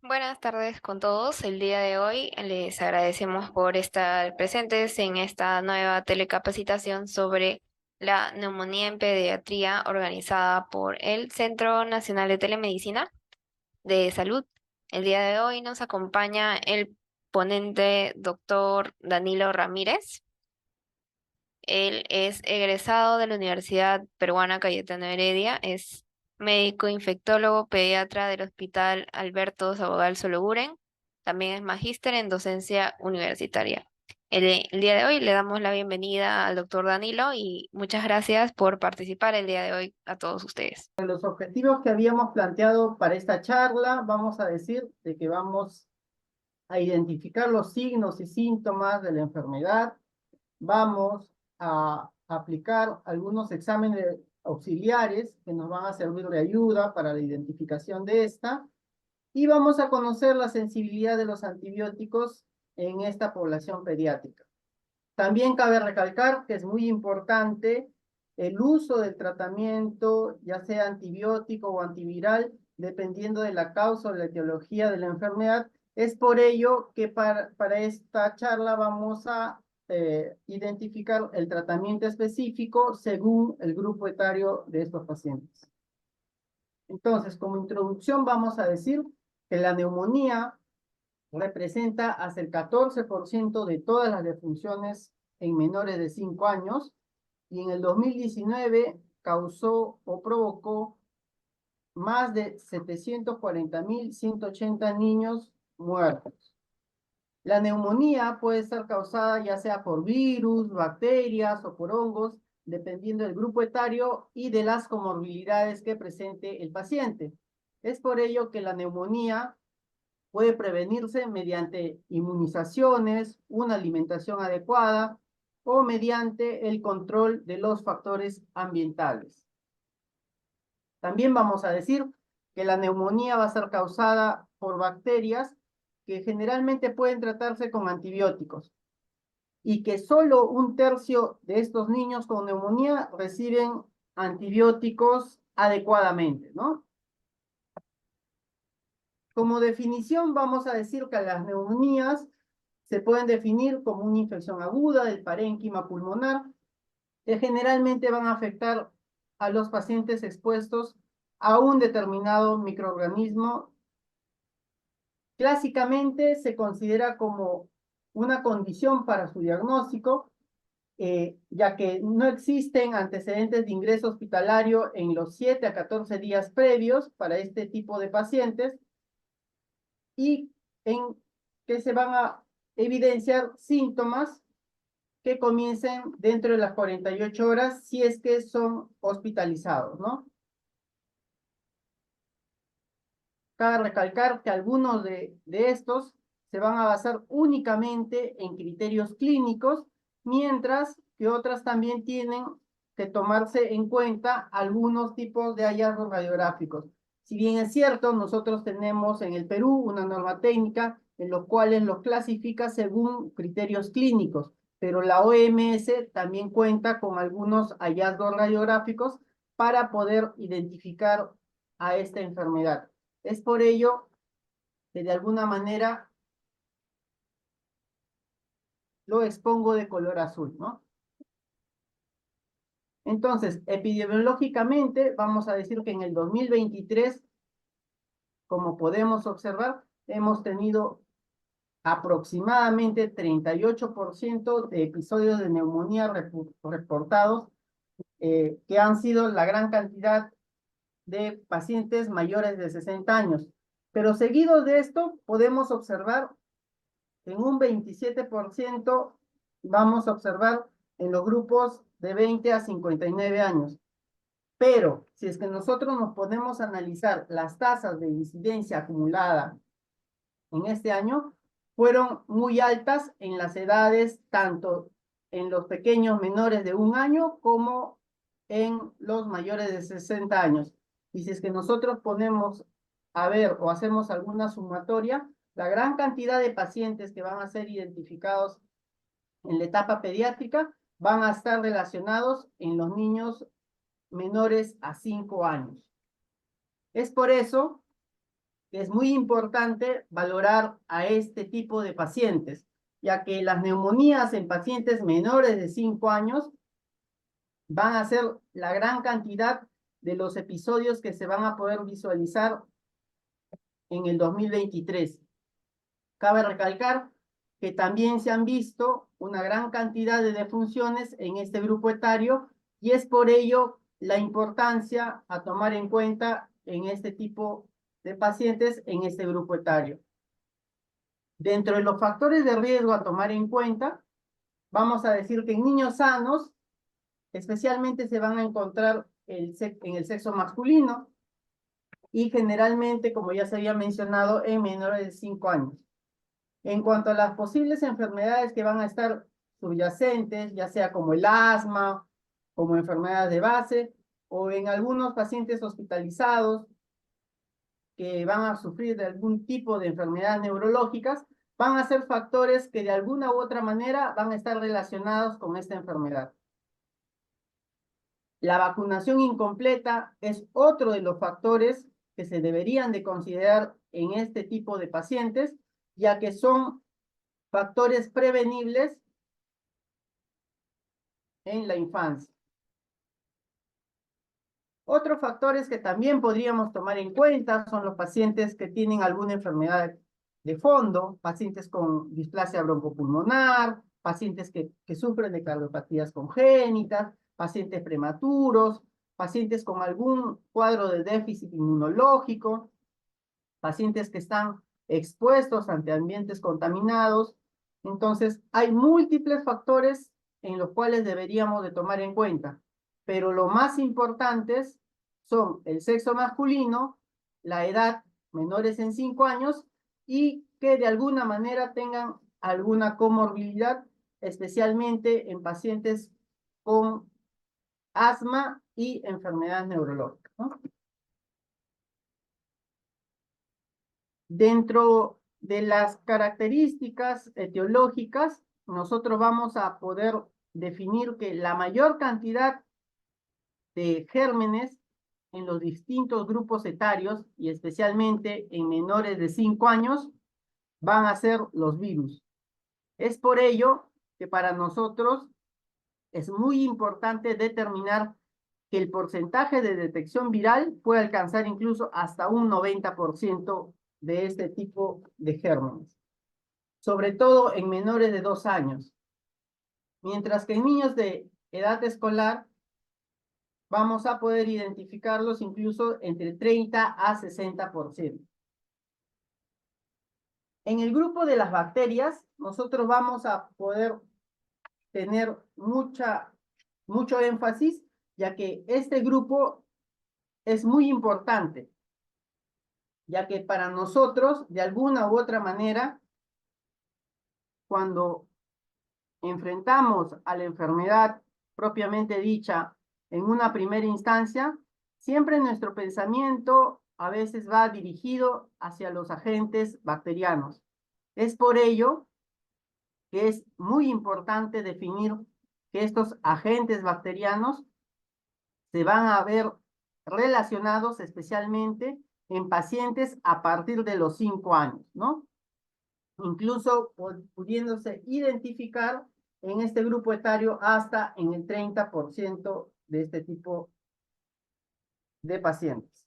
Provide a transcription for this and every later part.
Buenas tardes con todos. El día de hoy les agradecemos por estar presentes en esta nueva telecapacitación sobre la neumonía en pediatría organizada por el Centro Nacional de Telemedicina de Salud. El día de hoy nos acompaña el ponente doctor Danilo Ramírez. Él es egresado de la Universidad Peruana Cayetano Heredia, es médico infectólogo pediatra del Hospital Alberto Sabogal Sologuren, también es magíster en docencia universitaria. El día de hoy le damos la bienvenida al doctor Danilo y muchas gracias por participar el día de hoy a todos ustedes. Los objetivos que habíamos planteado para esta charla, vamos a decir de que vamos a identificar los signos y síntomas de la enfermedad, vamos a aplicar algunos exámenes auxiliares que nos van a servir de ayuda para la identificación de esta, y vamos a conocer la sensibilidad de los antibióticos en esta población pediátrica. También cabe recalcar que es muy importante el uso del tratamiento, ya sea antibiótico o antiviral, dependiendo de la causa o la etiología de la enfermedad. Es por ello que para esta charla vamos a identificar el tratamiento específico según el grupo etario de estos pacientes. Entonces, como introducción vamos a decir que la neumonía representa hasta el 14% de todas las defunciones en menores de 5 años, y en el 2019 causó o provocó más de 740.180 niños muertos. La neumonía puede ser causada ya sea por virus, bacterias o por hongos, dependiendo del grupo etario y de las comorbilidades que presente el paciente. Es por ello que la neumonía puede prevenirse mediante inmunizaciones, una alimentación adecuada o mediante el control de los factores ambientales. También vamos a decir que la neumonía va a ser causada por bacterias que generalmente pueden tratarse con antibióticos, y que solo 1/3 de estos niños con neumonía reciben antibióticos adecuadamente, ¿no? Como definición, vamos a decir que las neumonías se pueden definir como una infección aguda del parénquima pulmonar, que generalmente van a afectar a los pacientes expuestos a un determinado microorganismo. Clásicamente se considera como una condición para su diagnóstico, ya que no existen antecedentes de ingreso hospitalario en los 7 a 14 días previos para este tipo de pacientes, y en que se van a evidenciar síntomas que comiencen dentro de las 48 horas si es que son hospitalizados, ¿no? Cabe recalcar que algunos de estos se van a basar únicamente en criterios clínicos, mientras que otras también tienen que tomarse en cuenta algunos tipos de hallazgos radiográficos. Si bien es cierto, nosotros tenemos en el Perú una norma técnica en los cuales los clasifica según criterios clínicos, pero la OMS también cuenta con algunos hallazgos radiográficos para poder identificar a esta enfermedad. Es por ello que de alguna manera lo expongo de color azul, ¿no? Entonces, epidemiológicamente, vamos a decir que en el 2023, como podemos observar, hemos tenido aproximadamente 38% de episodios de neumonía reportados, que han sido la gran cantidad de pacientes mayores de 60 años. Pero seguido de esto, podemos observar en un 27% vamos a observar en los grupos de 20 a 59 años. Pero si es que nosotros nos ponemos a analizar las tasas de incidencia acumulada en este año, fueron muy altas en las edades, tanto en los pequeños menores de 1 año como en los mayores de 60 años. Y si es que nosotros ponemos a ver o hacemos alguna sumatoria, la gran cantidad de pacientes que van a ser identificados en la etapa pediátrica van a estar relacionados en los niños menores a 5 años. Es por eso que es muy importante valorar a este tipo de pacientes, ya que las neumonías en pacientes menores de 5 años van a ser la gran cantidad de los episodios que se van a poder visualizar en el 2023. Cabe recalcar que también se han visto una gran cantidad de defunciones en este grupo etario y es por ello la importancia a tomar en cuenta en este tipo de pacientes en este grupo etario. Dentro de los factores de riesgo a tomar en cuenta, vamos a decir que en niños sanos, especialmente se van a encontrar en el sexo masculino y generalmente, como ya se había mencionado, en menores de 5 años. En cuanto a las posibles enfermedades que van a estar subyacentes, ya sea como el asma, como enfermedades de base, o en algunos pacientes hospitalizados que van a sufrir de algún tipo de enfermedades neurológicas, van a ser factores que de alguna u otra manera van a estar relacionados con esta enfermedad. La vacunación incompleta es otro de los factores que se deberían de considerar en este tipo de pacientes, ya que son factores prevenibles en la infancia. Otros factores que también podríamos tomar en cuenta son los pacientes que tienen alguna enfermedad de fondo, pacientes con displasia broncopulmonar, pacientes que sufren de cardiopatías congénitas, pacientes prematuros, pacientes con algún cuadro de déficit inmunológico, pacientes que están expuestos ante ambientes contaminados. Entonces, hay múltiples factores en los cuales deberíamos de tomar en cuenta, pero lo más importantes son el sexo masculino, la edad menores en 5 años y que de alguna manera tengan alguna comorbilidad, especialmente en pacientes con asma y enfermedades neurológicas, ¿no? Dentro de las características etiológicas, nosotros vamos a poder definir que la mayor cantidad de gérmenes en los distintos grupos etarios y especialmente en menores de 5 años van a ser los virus. Es por ello que para nosotros es muy importante determinar que el porcentaje de detección viral puede alcanzar incluso hasta un 90% de este tipo de gérmenes, sobre todo en menores de 2 años, mientras que en niños de edad escolar vamos a poder identificarlos incluso entre 30 a 60%. En el grupo de las bacterias, nosotros vamos a poder tener mucho énfasis, ya que este grupo es muy importante, ya que para nosotros, de alguna u otra manera, cuando enfrentamos a la enfermedad propiamente dicha en una primera instancia, siempre nuestro pensamiento a veces va dirigido hacia los agentes bacterianos. Es por ello que es muy importante definir que estos agentes bacterianos se van a ver relacionados especialmente en pacientes a partir de los 5 años, ¿no? Incluso pudiéndose identificar en este grupo etario hasta en el 30% de este tipo de pacientes.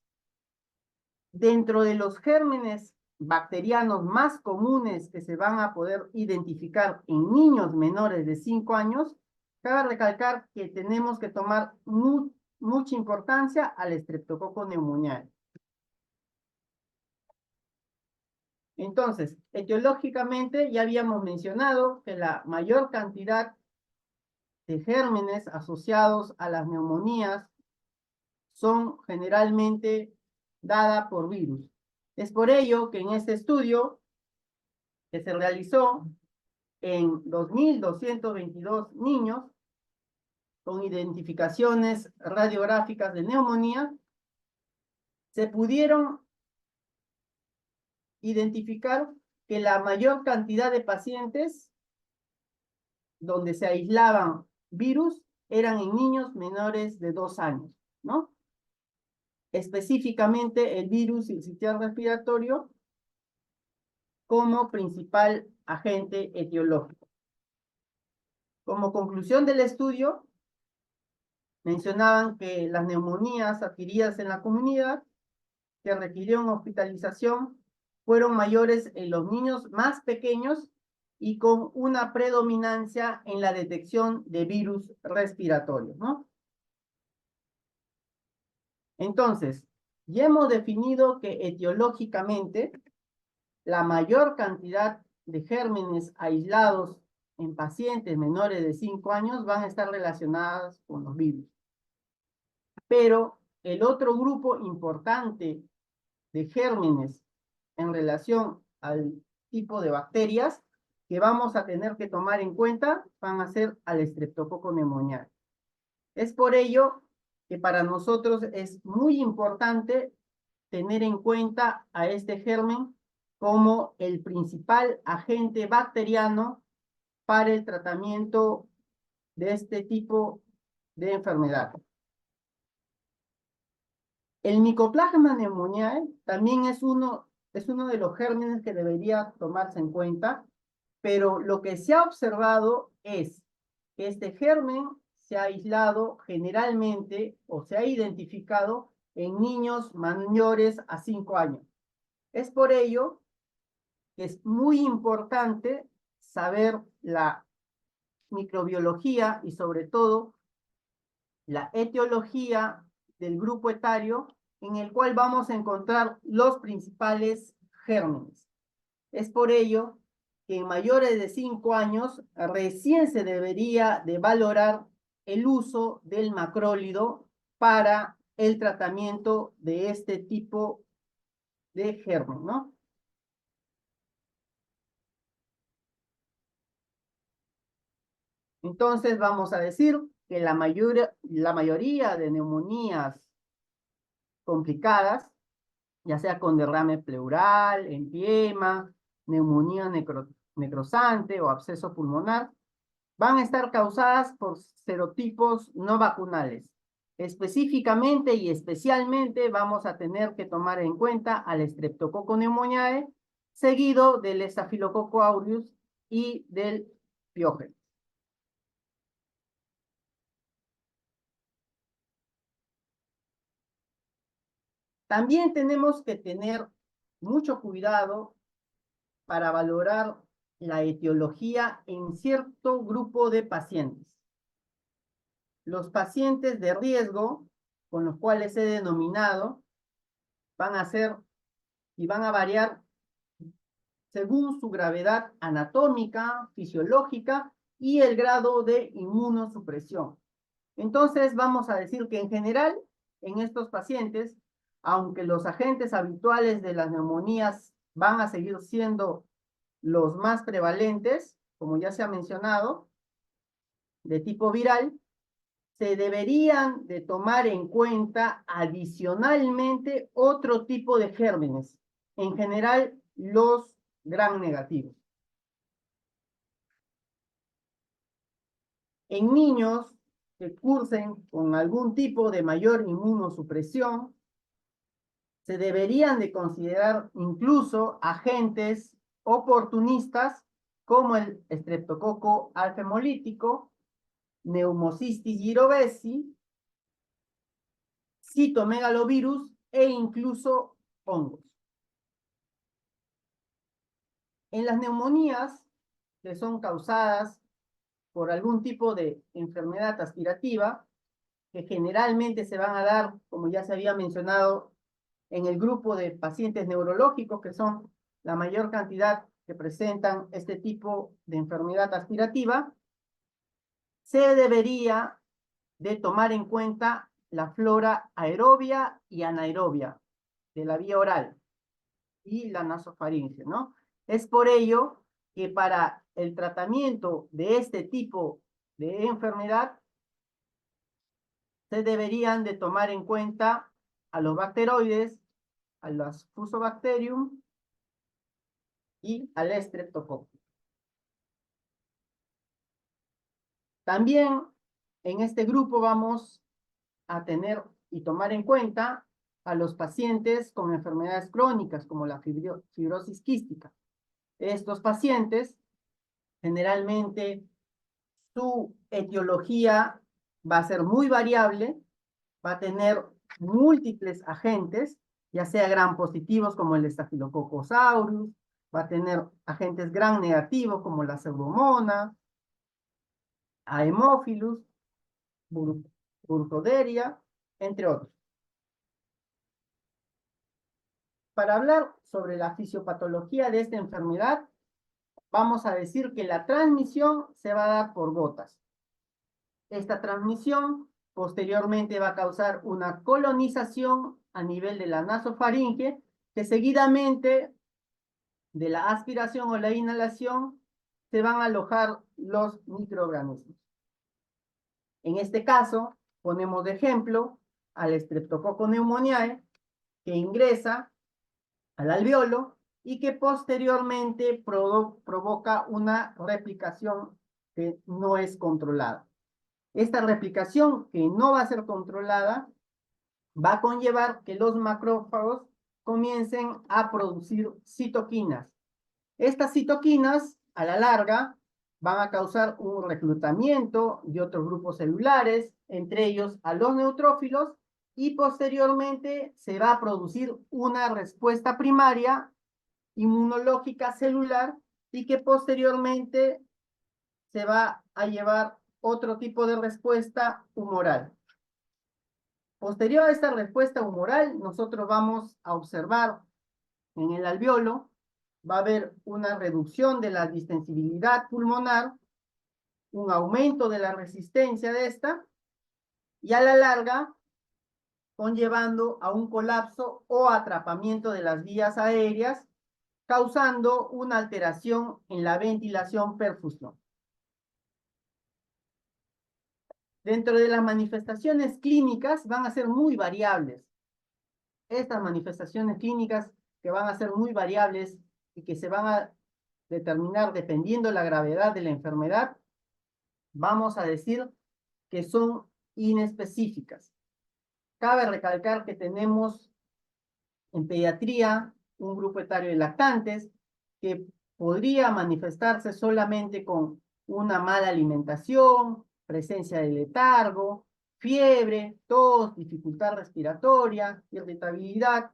Dentro de los gérmenes bacterianos más comunes que se van a poder identificar en niños menores de 5 años, cabe recalcar que tenemos que tomar mucha importancia al Streptococcus pneumoniae. Entonces, etiológicamente ya habíamos mencionado que la mayor cantidad de gérmenes asociados a las neumonías son generalmente dadas por virus. Es por ello que en este estudio que se realizó en 2.222 niños con identificaciones radiográficas de neumonía, se pudieron identificar que la mayor cantidad de pacientes donde se aislaban virus eran en niños menores de 2 años, ¿no? específicamente el virus sincicial respiratorio como principal agente etiológico. Como conclusión del estudio, mencionaban que las neumonías adquiridas en la comunidad que requirieron hospitalización fueron mayores en los niños más pequeños y con una predominancia en la detección de virus respiratorios, ¿no? Entonces, ya hemos definido que etiológicamente la mayor cantidad de gérmenes aislados en pacientes menores de 5 años van a estar relacionadas con los virus. Pero el otro grupo importante de gérmenes en relación al tipo de bacterias que vamos a tener que tomar en cuenta van a ser al Streptococcus pneumoniae. Es por ello que para nosotros es muy importante tener en cuenta a este germen como el principal agente bacteriano para el tratamiento de este tipo de enfermedad. El Mycoplasma pneumoniae también es uno de los gérmenes que debería tomarse en cuenta, pero lo que se ha observado es que este germen se ha aislado generalmente o se ha identificado en niños mayores a 5 años. Es por ello que es muy importante saber la microbiología y sobre todo la etiología del grupo etario en el cual vamos a encontrar los principales gérmenes. Es por ello que en mayores de 5 años recién se debería de valorar el uso del macrólido para el tratamiento de este tipo de germen, ¿no? Entonces vamos a decir que la mayoría de neumonías complicadas, ya sea con derrame pleural, empiema, neumonía necrosante o absceso pulmonar, van a estar causadas por serotipos no vacunales. Específicamente y especialmente vamos a tener que tomar en cuenta al Streptococcus pneumoniae, seguido del Staphylococcus aureus y del Piógenes. También tenemos que tener mucho cuidado para valorar la etiología en cierto grupo de pacientes. Los pacientes de riesgo, con los cuales he denominado, van a ser y van a variar según su gravedad anatómica, fisiológica y el grado de inmunosupresión. Entonces, vamos a decir que en general, en estos pacientes, aunque los agentes habituales de las neumonías van a seguir siendo los más prevalentes, como ya se ha mencionado, de tipo viral, se deberían de tomar en cuenta adicionalmente otro tipo de gérmenes, en general los gram negativos. En niños que cursen con algún tipo de mayor inmunosupresión, se deberían de considerar incluso agentes oportunistas como el estreptococo alfa hemolítico, Pneumocystis gyrovesi, citomegalovirus e incluso hongos. En las neumonías que son causadas por algún tipo de enfermedad aspirativa, que generalmente se van a dar, como ya se había mencionado, en el grupo de pacientes neurológicos, que son la mayor cantidad que presentan este tipo de enfermedad aspirativa, se debería de tomar en cuenta la flora aerobia y anaerobia de la vía oral y la nasofaringe, ¿no? Es por ello que para el tratamiento de este tipo de enfermedad se deberían de tomar en cuenta a los bacteroides, a los Fusobacterium y al Streptococcus. También en este grupo vamos a tener y tomar en cuenta a los pacientes con enfermedades crónicas como la fibrosis quística. Estos pacientes, generalmente, su etiología va a ser muy variable, va a tener múltiples agentes, ya sea gram positivos como el Staphylococcus aureus, va a tener agentes gram negativos como la Pseudomonas, Haemophilus, Burkholderia, entre otros. Para hablar sobre la fisiopatología de esta enfermedad, vamos a decir que la transmisión se va a dar por gotas. Esta transmisión posteriormente va a causar una colonización a nivel de la nasofaringe, que seguidamente de la aspiración o la inhalación se van a alojar los microorganismos. En este caso, ponemos de ejemplo al Streptococcus pneumoniae, que ingresa al alveolo y que posteriormente provoca una replicación que no es controlada. Esta replicación, que no va a ser controlada, va a conllevar que los macrófagos comiencen a producir citoquinas. Estas citoquinas, a la larga, van a causar un reclutamiento de otros grupos celulares, entre ellos a los neutrófilos, y posteriormente se va a producir una respuesta primaria inmunológica celular y que posteriormente se va a llevar otro tipo de respuesta humoral. Posterior a esta respuesta humoral, nosotros vamos a observar en el alveolo, va a haber una reducción de la distensibilidad pulmonar, un aumento de la resistencia de esta, y a la larga, conllevando a un colapso o atrapamiento de las vías aéreas, causando una alteración en la ventilación-perfusión. Dentro de las manifestaciones clínicas van a ser muy variables. Estas manifestaciones clínicas que van a ser muy variables y que se van a determinar dependiendo la gravedad de la enfermedad, vamos a decir que son inespecíficas. Cabe recalcar que tenemos en pediatría un grupo etario de lactantes que podría manifestarse solamente con una mala alimentación, presencia de letargo, fiebre, tos, dificultad respiratoria, irritabilidad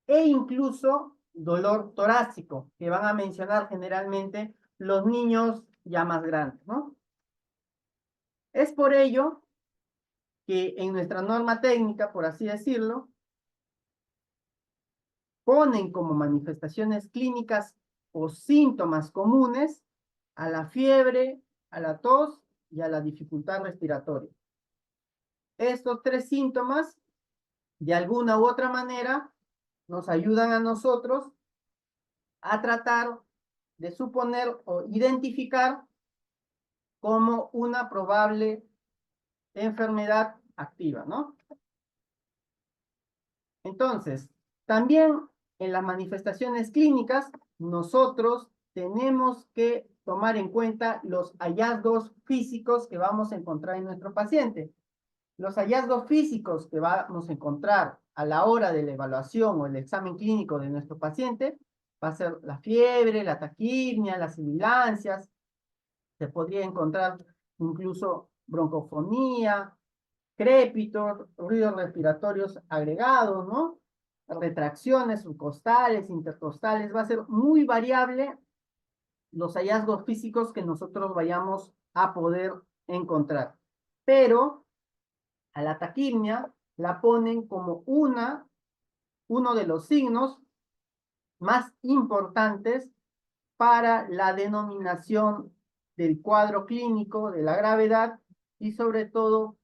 e incluso dolor torácico, que van a mencionar generalmente los niños ya más grandes, ¿no? Es por ello que en nuestra norma técnica, por así decirlo, ponen como manifestaciones clínicas o síntomas comunes a la fiebre, a la tos y a la dificultad respiratoria. Estos tres síntomas, de alguna u otra manera, nos ayudan a nosotros a tratar de suponer o identificar como una probable enfermedad activa, ¿no? Entonces, también en las manifestaciones clínicas, nosotros tenemos que tomar en cuenta los hallazgos físicos que vamos a encontrar en nuestro paciente. Los hallazgos físicos que vamos a encontrar a la hora de la evaluación o el examen clínico de nuestro paciente va a ser la fiebre, la taquipnia, las sibilancias, se podría encontrar incluso broncofonía, crépitos, ruidos respiratorios agregados, ¿no? Retracciones subcostales, intercostales, va a ser muy variable los hallazgos físicos que nosotros vayamos a poder encontrar. Pero a la taquimia la ponen como uno de los signos más importantes para la denominación del cuadro clínico, de la gravedad y sobre todo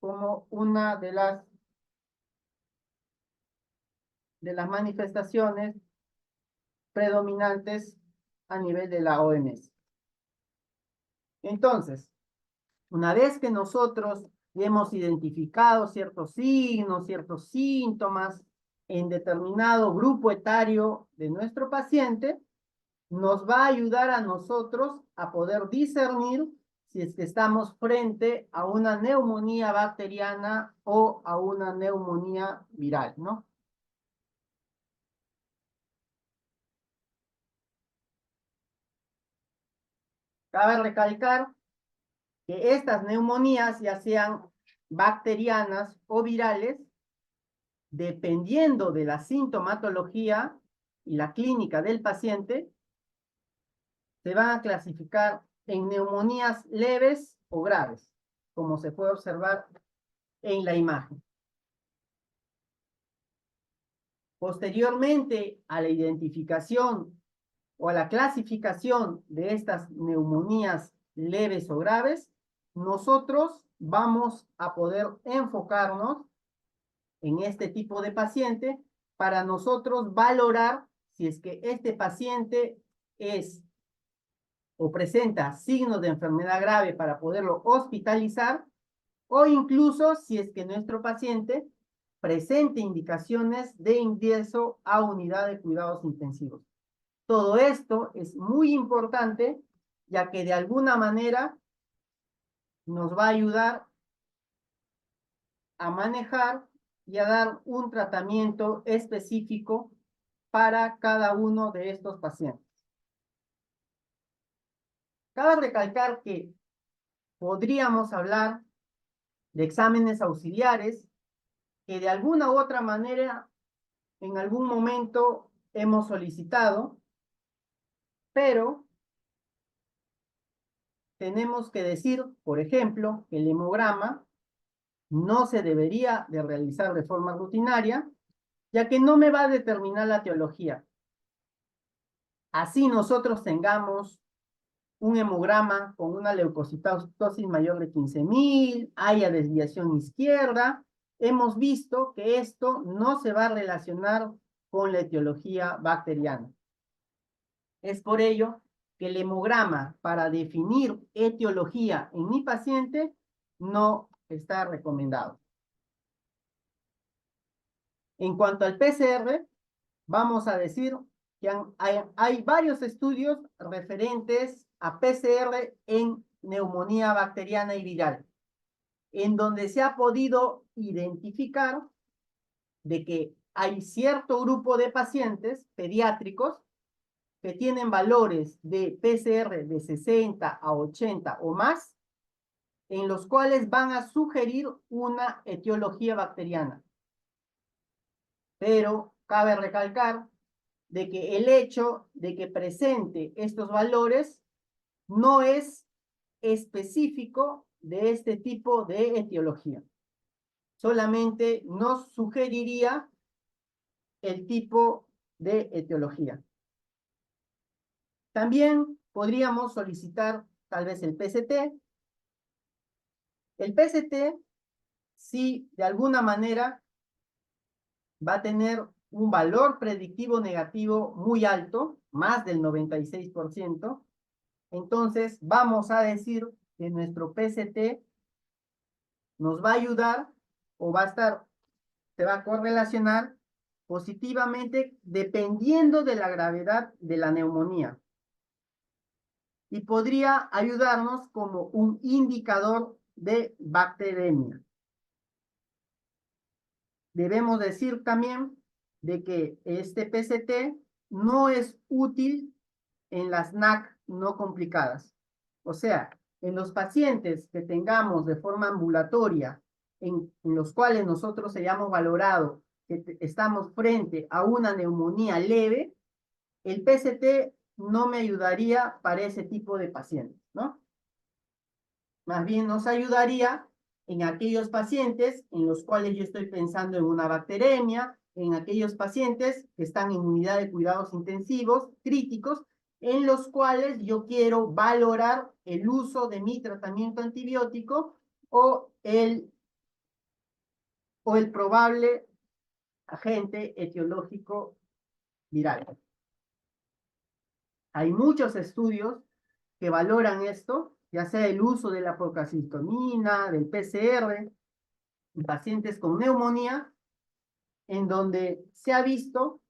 como una de las manifestaciones predominantes a nivel de la OMS. Entonces, una vez que nosotros hemos identificado ciertos signos, ciertos síntomas en determinado grupo etario de nuestro paciente, nos va a ayudar a nosotros a poder discernir si es que estamos frente a una neumonía bacteriana o a una neumonía viral, ¿no? Cabe recalcar que estas neumonías, ya sean bacterianas o virales, dependiendo de la sintomatología y la clínica del paciente, se van a clasificar en neumonías leves o graves, como se puede observar en la imagen. Posteriormente a la identificación o a la clasificación de estas neumonías leves o graves, nosotros vamos a poder enfocarnos en este tipo de paciente para nosotros valorar si es que este paciente es o presenta signos de enfermedad grave para poderlo hospitalizar, o incluso si es que nuestro paciente presente indicaciones de ingreso a unidad de cuidados intensivos. Todo esto es muy importante, ya que de alguna manera nos va a ayudar a manejar y a dar un tratamiento específico para cada uno de estos pacientes. Cabe recalcar que podríamos hablar de exámenes auxiliares que de alguna u otra manera en algún momento hemos solicitado, pero tenemos que decir, por ejemplo, que el hemograma no se debería de realizar de forma rutinaria, ya que no me va a determinar la etiología. Así nosotros tengamos un hemograma con una leucocitosis mayor de 15.000, haya desviación izquierda, hemos visto que esto no se va a relacionar con la etiología bacteriana. Es por ello que el hemograma para definir etiología en mi paciente no está recomendado. En cuanto al PCR, vamos a decir que hay varios estudios referentes a PCR en neumonía bacteriana y viral, en donde se ha podido identificar de que hay cierto grupo de pacientes pediátricos que tienen valores de PCR de 60 a 80 o más, en los cuales van a sugerir una etiología bacteriana. Pero cabe recalcar de que el hecho de que presente estos valores no es específico de este tipo de etiología. Solamente nos sugeriría el tipo de etiología. También podríamos solicitar tal vez el PCT. El PCT, si de alguna manera va a tener un valor predictivo negativo muy alto, más del 96%, entonces vamos a decir que nuestro PCT nos va a ayudar o va a estar, se va a correlacionar positivamente dependiendo de la gravedad de la neumonía. Y podría ayudarnos como un indicador de bacteremia. Debemos decir también de que este PCT no es útil en las NAC no complicadas. O sea, en los pacientes que tengamos de forma ambulatoria, en los cuales nosotros hayamos valorado que estamos frente a una neumonía leve, el PCT no me ayudaría para ese tipo de pacientes, ¿no? Más bien nos ayudaría en aquellos pacientes en los cuales yo estoy pensando en una bacteremia, en aquellos pacientes que están en unidad de cuidados intensivos críticos, en los cuales yo quiero valorar el uso de mi tratamiento antibiótico o el probable agente etiológico viral. Hay muchos estudios que valoran esto, ya sea el uso de la procalcitonina, del PCR, en pacientes con neumonía, en donde se ha visto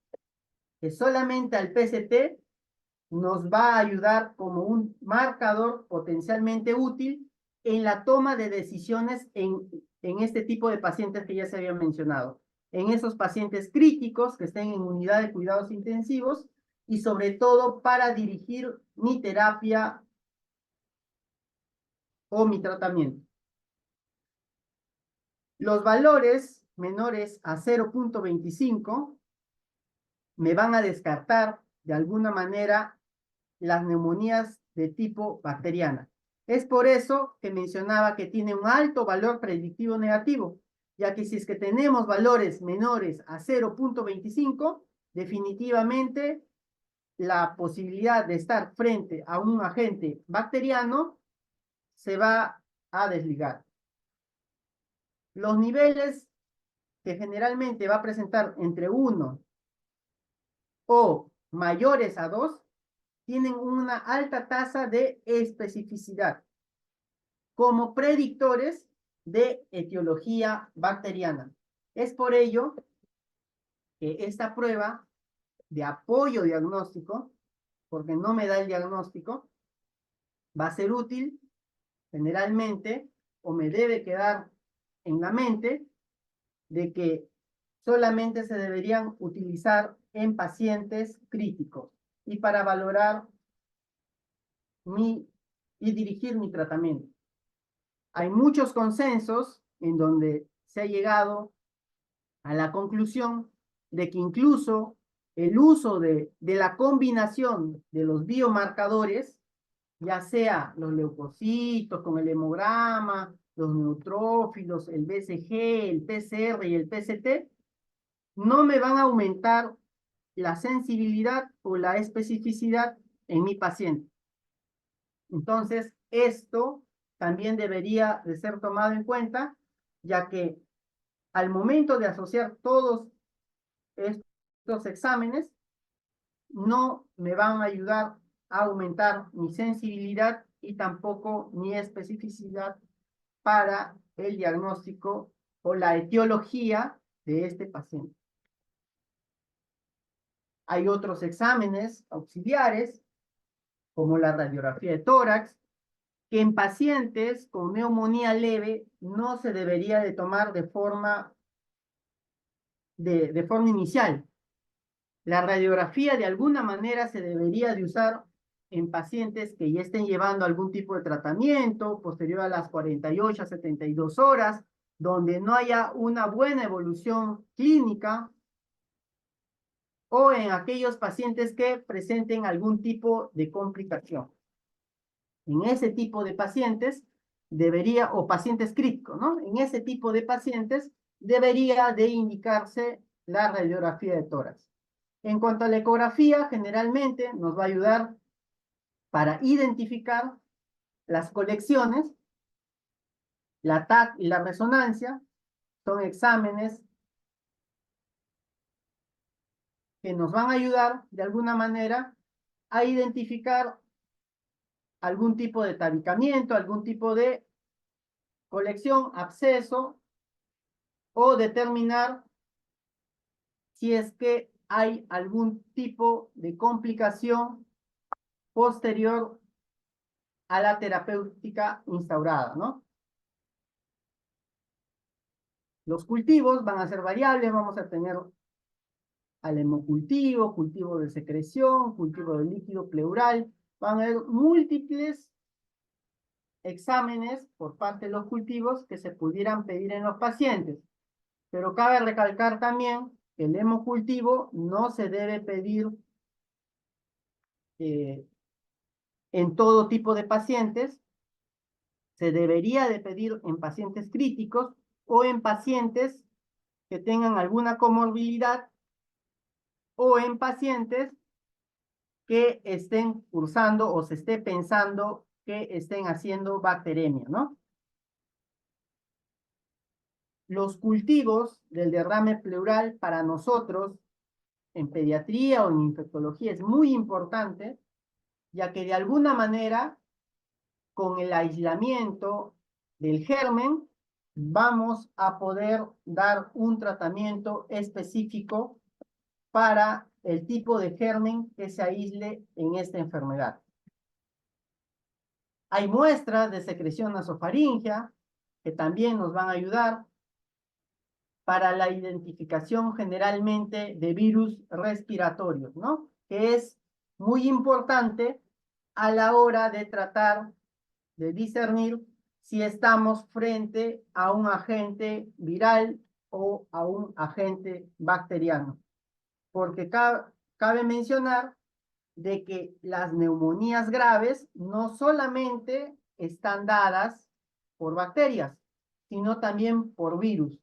que solamente al PCT nos va a ayudar como un marcador potencialmente útil en la toma de decisiones en este tipo de pacientes que ya se habían mencionado, en esos pacientes críticos que estén en unidad de cuidados intensivos y sobre todo para dirigir mi terapia o mi tratamiento. Los valores menores a 0,25 me van a descartar de alguna manera las neumonías de tipo bacteriana. Es por eso que mencionaba que tiene un alto valor predictivo negativo, ya que si es que tenemos valores menores a 0,25, definitivamente la posibilidad de estar frente a un agente bacteriano se va a desligar. Los niveles que generalmente va a presentar entre 1 o mayores a 2 tienen una alta tasa de especificidad como predictores de etiología bacteriana. Es por ello que esta prueba de apoyo diagnóstico, porque no me da el diagnóstico, va a ser útil generalmente o me debe quedar en la mente de que solamente se deberían utilizar en pacientes críticos y para valorar y dirigir mi tratamiento. Hay muchos consensos en donde se ha llegado a la conclusión de que incluso el uso de la combinación de los biomarcadores, ya sea los leucocitos con el hemograma, los neutrófilos, el BCG, el PCR y el PCT, no me van a aumentar la sensibilidad o la especificidad en mi paciente. Entonces, esto también debería de ser tomado en cuenta, ya que al momento de asociar todos estos exámenes, no me van a ayudar a aumentar mi sensibilidad y tampoco mi especificidad para el diagnóstico o la etiología de este paciente. Hay otros exámenes auxiliares, como la radiografía de tórax, que en pacientes con neumonía leve no se debería de tomar de forma inicial. La radiografía de alguna manera se debería de usar en pacientes que ya estén llevando algún tipo de tratamiento posterior a las 48 a 72 horas, donde no haya una buena evolución clínica, o en aquellos pacientes que presenten algún tipo de complicación. En ese tipo de pacientes debería, o pacientes críticos, ¿no? En ese tipo de pacientes debería de indicarse la radiografía de tórax. En cuanto a la ecografía, generalmente nos va a ayudar para identificar las colecciones, la TAC y la resonancia, son exámenes que nos van a ayudar de alguna manera a identificar algún tipo de tabicamiento, algún tipo de colección, absceso, o determinar si es que hay algún tipo de complicación posterior a la terapéutica instaurada, ¿no? Los cultivos van a ser variables, vamos a tener al hemocultivo, cultivo de secreción, cultivo de líquido pleural, van a haber múltiples exámenes por parte de los cultivos que se pudieran pedir en los pacientes. Pero cabe recalcar también que el hemocultivo no se debe pedir en todo tipo de pacientes, se debería de pedir en pacientes críticos o en pacientes que tengan alguna comorbilidad o en pacientes que estén cursando o se esté pensando que estén haciendo bacteremia, ¿no? Los cultivos del derrame pleural para nosotros en pediatría o en infectología es muy importante, ya que de alguna manera, con el aislamiento del germen, vamos a poder dar un tratamiento específico para el tipo de germen que se aísle en esta enfermedad. Hay muestras de secreción nasofaringea que también nos van a ayudar para la identificación generalmente de virus respiratorios, ¿no? Que es muy importante a la hora de tratar de discernir si estamos frente a un agente viral o a un agente bacteriano. Porque cabe mencionar de que las neumonías graves no solamente están dadas por bacterias, sino también por virus.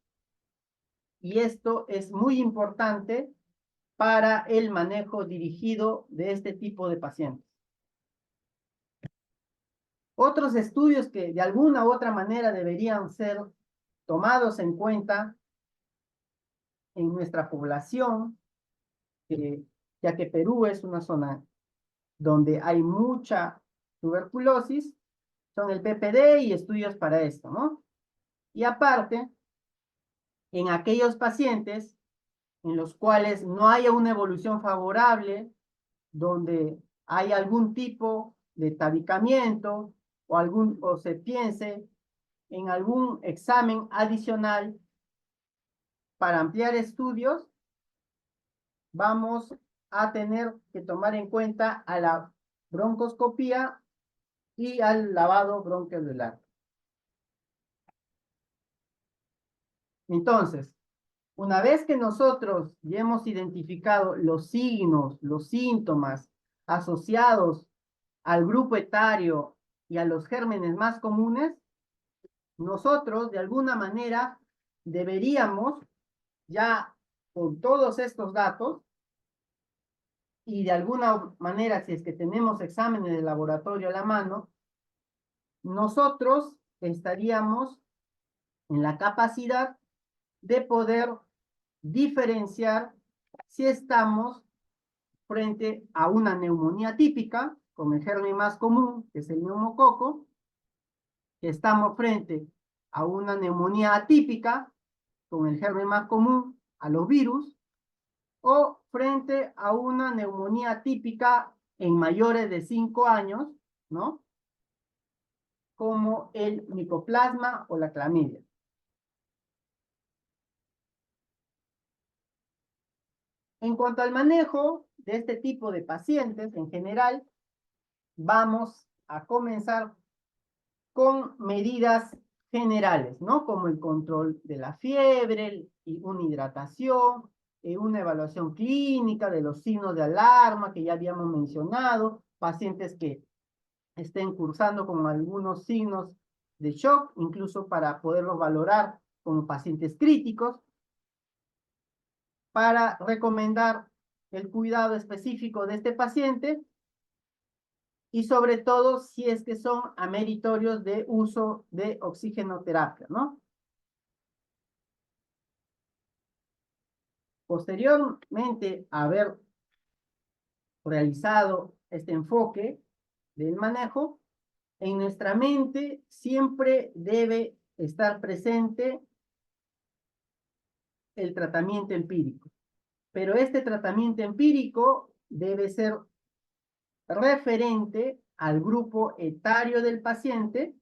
Y esto es muy importante para el manejo dirigido de este tipo de pacientes. Otros estudios que de alguna u otra manera deberían ser tomados en cuenta en nuestra población, ya que Perú es una zona donde hay mucha tuberculosis, son el PPD y estudios para esto, ¿no? Y aparte, en aquellos pacientes en los cuales no haya una evolución favorable, donde hay algún tipo de tabicamiento o se piense en algún examen adicional para ampliar estudios, vamos a tener que tomar en cuenta a la broncoscopía y al lavado bronquialular. Entonces, una vez que nosotros ya hemos identificado los signos, los síntomas asociados al grupo etario y a los gérmenes más comunes, nosotros de alguna manera deberíamos ya con todos estos datos y de alguna manera si es que tenemos exámenes de laboratorio a la mano, nosotros estaríamos en la capacidad de poder diferenciar si estamos frente a una neumonía típica, con el germen más común, que es el neumococo, que estamos frente a una neumonía atípica, con el germen más común, a los virus, o frente a una neumonía típica en mayores de 5 años, ¿no? Como el micoplasma o la clamidia. En cuanto al manejo de este tipo de pacientes en general, vamos a comenzar con medidas generales, ¿no? Como el control de la fiebre y una hidratación, una evaluación clínica de los signos de alarma que ya habíamos mencionado, pacientes que estén cursando con algunos signos de shock, incluso para poderlos valorar como pacientes críticos, para recomendar el cuidado específico de este paciente y sobre todo si es que son ameritorios de uso de oxigenoterapia, ¿no? Posteriormente a haber realizado este enfoque del manejo, en nuestra mente siempre debe estar presente el tratamiento empírico. Pero este tratamiento empírico debe ser referente al grupo etario del paciente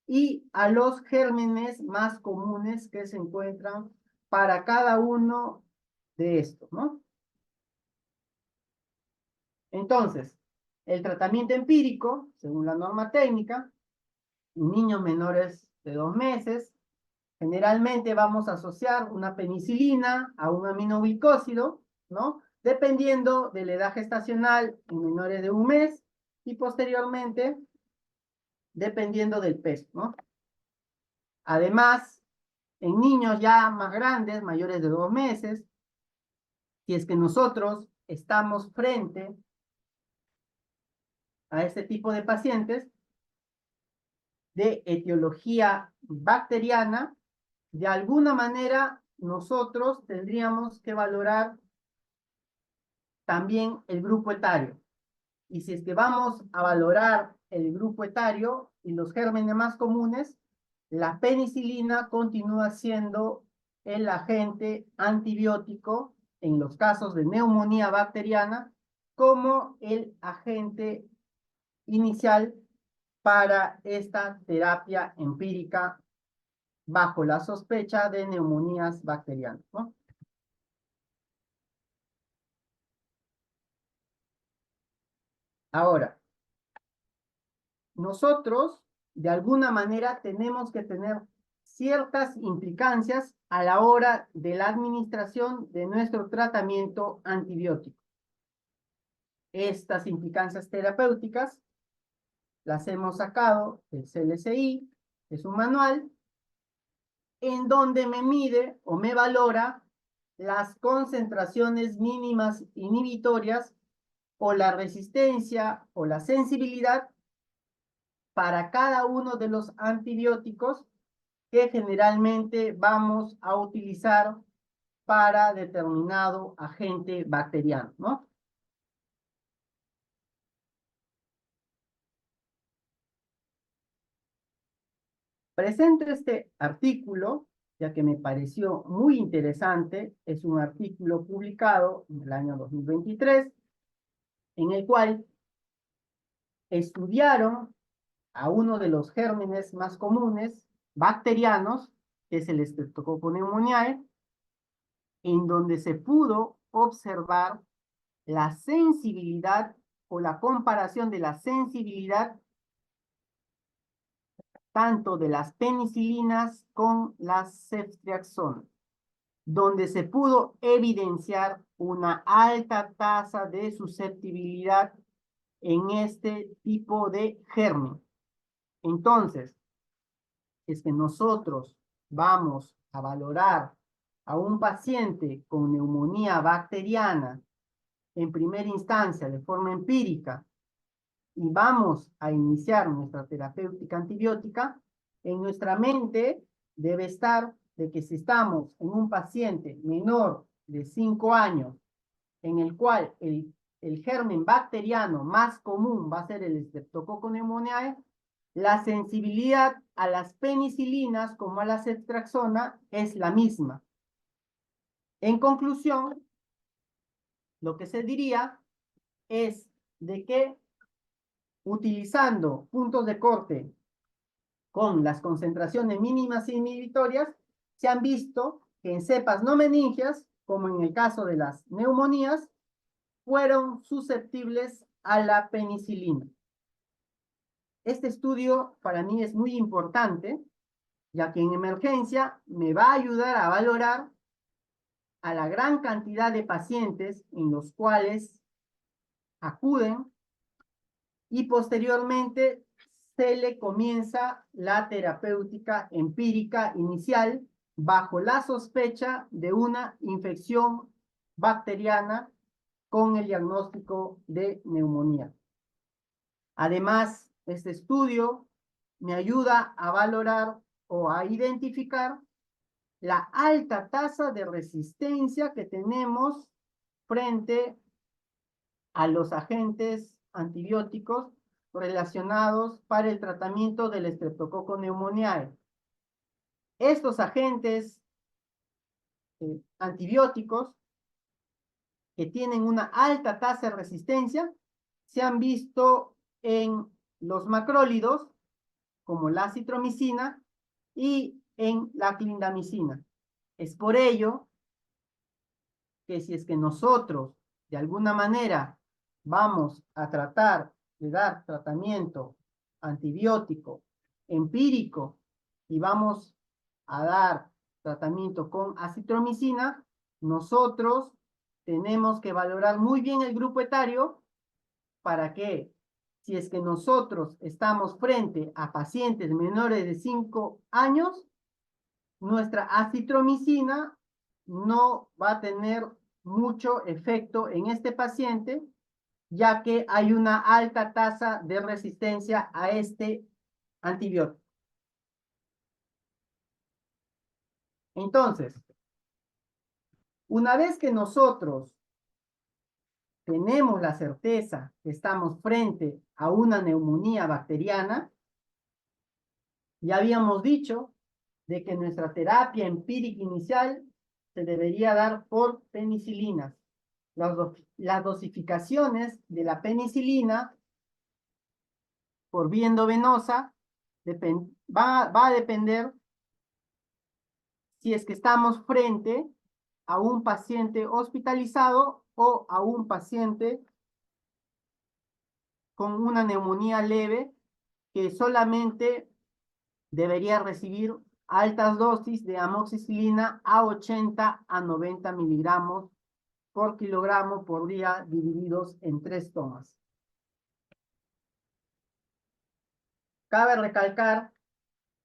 y a los gérmenes más comunes que se encuentran para cada uno de estos, ¿no? Entonces, el tratamiento empírico, según la norma técnica, en niños menores de 2 meses, generalmente vamos a asociar una penicilina a un aminoglicósido, ¿no? Dependiendo de la edad gestacional en menores de 1 mes y posteriormente dependiendo del peso, ¿no? Además, en niños ya más grandes, mayores de 2 meses, si es que nosotros estamos frente a este tipo de pacientes de etiología bacteriana, de alguna manera nosotros tendríamos que valorar también el grupo etario. Y si es que vamos a valorar el grupo etario y los gérmenes más comunes, la penicilina continúa siendo el agente antibiótico en los casos de neumonía bacteriana como el agente inicial para esta terapia empírica bajo la sospecha de neumonías bacterianas, ¿no? Ahora, nosotros, de alguna manera, tenemos que tener ciertas implicancias a la hora de la administración de nuestro tratamiento antibiótico. Estas implicancias terapéuticas las hemos sacado del CLCI, es un manual, en donde me mide o me valora las concentraciones mínimas inhibitorias o la resistencia o la sensibilidad para cada uno de los antibióticos que generalmente vamos a utilizar para determinado agente bacteriano, ¿no? Presento este artículo, ya que me pareció muy interesante. Es un artículo publicado en el año 2023, en el cual estudiaron a uno de los gérmenes más comunes bacterianos, que es el Streptococcus pneumoniae, en donde se pudo observar la sensibilidad o la comparación de la sensibilidad tanto de las penicilinas con las ceftriaxona, donde se pudo evidenciar una alta tasa de susceptibilidad en este tipo de germen. Entonces, es que nosotros vamos a valorar a un paciente con neumonía bacteriana en primera instancia de forma empírica y vamos a iniciar nuestra terapéutica antibiótica, en nuestra mente debe estar de que si estamos en un paciente menor de 5 años, en el cual el germen bacteriano más común va a ser el Streptococcus pneumoniae, la sensibilidad a las penicilinas como a la ceftriaxona es la misma. En conclusión, lo que se diría es de que utilizando puntos de corte con las concentraciones mínimas inhibitorias, se han visto que en cepas no meningias, como en el caso de las neumonías, fueron susceptibles a la penicilina. Este estudio para mí es muy importante, ya que en emergencia me va a ayudar a valorar a la gran cantidad de pacientes en los cuales acuden y posteriormente se le comienza la terapéutica empírica inicial bajo la sospecha de una infección bacteriana con el diagnóstico de neumonía. Además, este estudio me ayuda a valorar o a identificar la alta tasa de resistencia que tenemos frente a los agentes antibióticos relacionados para el tratamiento del Streptococcus pneumoniae. Estos agentes antibióticos que tienen una alta tasa de resistencia se han visto en los macrólidos, como la acitromicina y en la clindamicina. Es por ello que si es que nosotros, de alguna manera, vamos a tratar de dar tratamiento antibiótico empírico y vamos a dar tratamiento con acitromicina, nosotros tenemos que valorar muy bien el grupo etario para que, si es que nosotros estamos frente a pacientes menores de 5 años, nuestra acitromicina no va a tener mucho efecto en este paciente, ya que hay una alta tasa de resistencia a este antibiótico. Entonces, una vez que nosotros tenemos la certeza que estamos frente a una neumonía bacteriana, ya habíamos dicho de que nuestra terapia empírica inicial se debería dar por penicilinas. Las dosificaciones de la penicilina por vía endovenosa va a depender si es que estamos frente a un paciente hospitalizado o a un paciente con una neumonía leve que solamente debería recibir altas dosis de amoxicilina a 80 a 90 miligramos por kilogramo por día divididos en 3 tomas. Cabe recalcar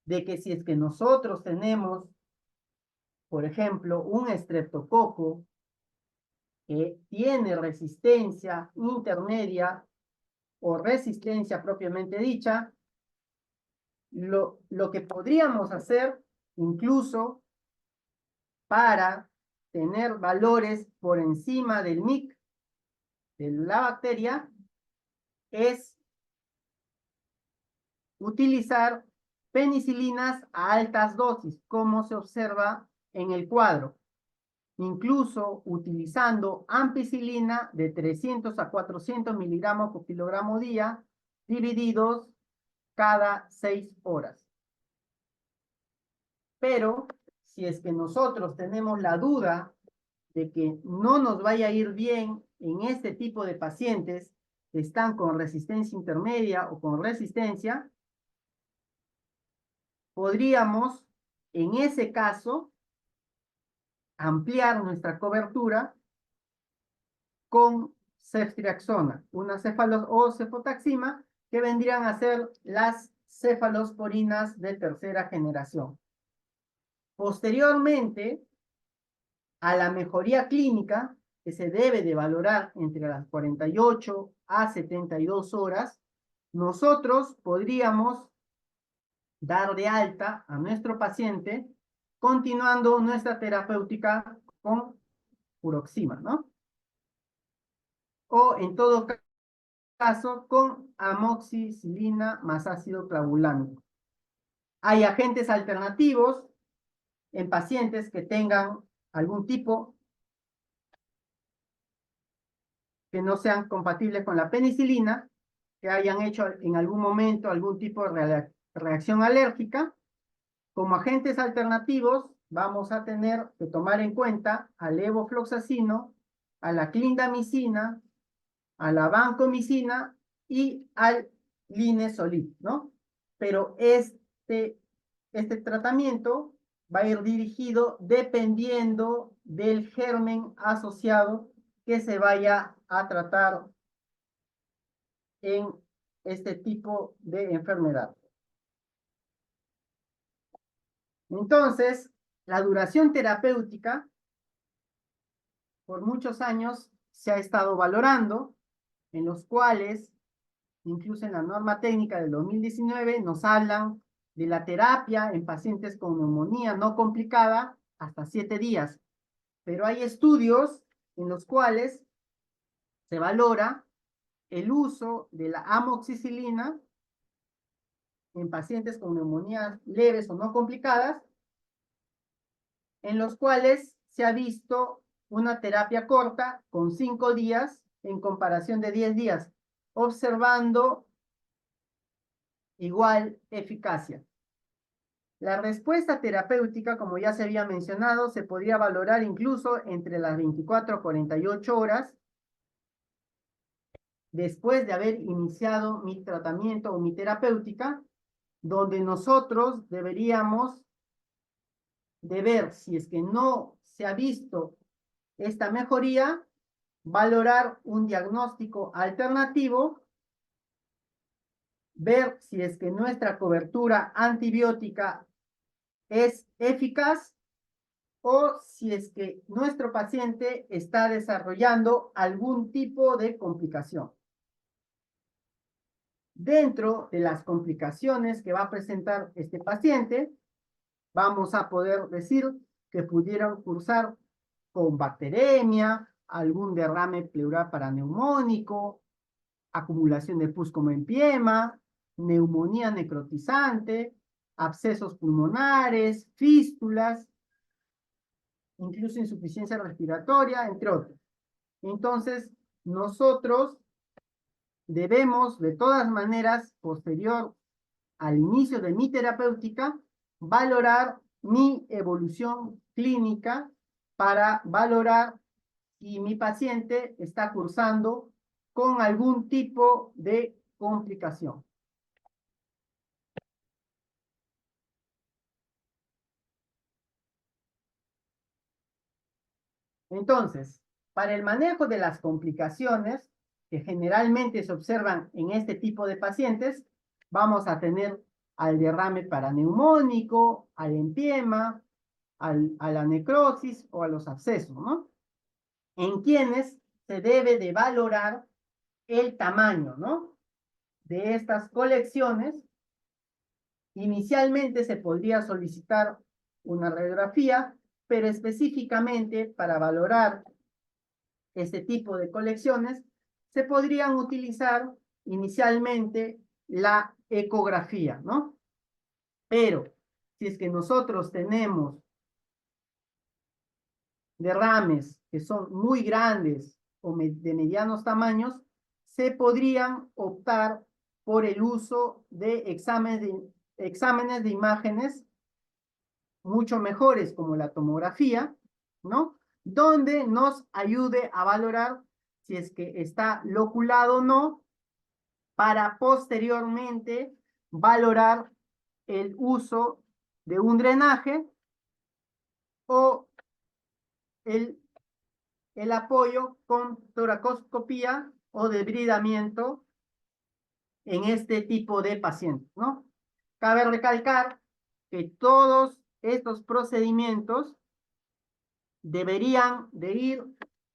de que si es que nosotros tenemos, por ejemplo, un estreptococo que tiene resistencia intermedia o resistencia propiamente dicha, lo que podríamos hacer incluso para tener valores por encima del MIC de la bacteria es utilizar penicilinas a altas dosis, como se observa en el cuadro, incluso utilizando ampicilina de 300 a 400 miligramos por kilogramo día, divididos cada 6 horas. Pero si es que nosotros tenemos la duda de que no nos vaya a ir bien en este tipo de pacientes que están con resistencia intermedia o con resistencia, podríamos, en ese caso, ampliar nuestra cobertura con ceftriaxona, una o cefotaxima, que vendrían a ser las cefalosporinas de tercera generación. Posteriormente, a la mejoría clínica, que se debe de valorar entre las 48 a 72 horas, nosotros podríamos dar de alta a nuestro paciente, continuando nuestra terapéutica con furoxima, ¿no? O en todo caso, con amoxicilina más ácido clavulámico. Hay agentes alternativos en pacientes que tengan algún tipo que no sean compatibles con la penicilina, que hayan hecho en algún momento algún tipo de reacción alérgica. Como agentes alternativos, vamos a tener que tomar en cuenta al levofloxacino, a la clindamicina, a la vancomicina y al linezolid, ¿no? Pero este tratamiento va a ir dirigido dependiendo del germen asociado que se vaya a tratar en este tipo de enfermedad. Entonces, la duración terapéutica por muchos años se ha estado valorando, en los cuales, incluso en la norma técnica del 2019, nos hablan de la terapia en pacientes con neumonía no complicada hasta 7 días. Pero hay estudios en los cuales se valora el uso de la amoxicilina en pacientes con neumonías leves o no complicadas, en los cuales se ha visto una terapia corta con 5 días en comparación de 10 días, observando igual eficacia. La respuesta terapéutica, como ya se había mencionado, se podría valorar incluso entre las 24 a 48 horas después de haber iniciado mi tratamiento o mi terapéutica, donde nosotros deberíamos de ver si es que no se ha visto esta mejoría, valorar un diagnóstico alternativo, ver si es que nuestra cobertura antibiótica es eficaz o si es que nuestro paciente está desarrollando algún tipo de complicación. Dentro de las complicaciones que va a presentar este paciente, vamos a poder decir que pudieran cursar con bacteremia, algún derrame pleural paraneumónico, acumulación de pus como empiema, neumonía necrotizante, abscesos pulmonares, fístulas, incluso insuficiencia respiratoria, entre otros. Entonces, nosotros debemos, de todas maneras, posterior al inicio de mi terapéutica, valorar mi evolución clínica para valorar si mi paciente está cursando con algún tipo de complicación. Entonces, para el manejo de las complicaciones que generalmente se observan en este tipo de pacientes, vamos a tener al derrame paraneumónico, al empiema, a la necrosis o a los abscesos, ¿no? En quienes se debe de valorar el tamaño, ¿no? De estas colecciones. Inicialmente se podría solicitar una radiografía, pero específicamente para valorar este tipo de colecciones, se podrían utilizar inicialmente la ecografía, ¿no? Pero si es que nosotros tenemos derrames que son muy grandes o de medianos tamaños, se podrían optar por el uso de exámenes de imágenes mucho mejores como la tomografía, ¿no? Donde nos ayude a valorar si es que está loculado o no, para posteriormente valorar el uso de un drenaje o el, el apoyo con toracoscopía o debridamiento en este tipo de pacientes, ¿no? Cabe recalcar que todos estos procedimientos deberían de ir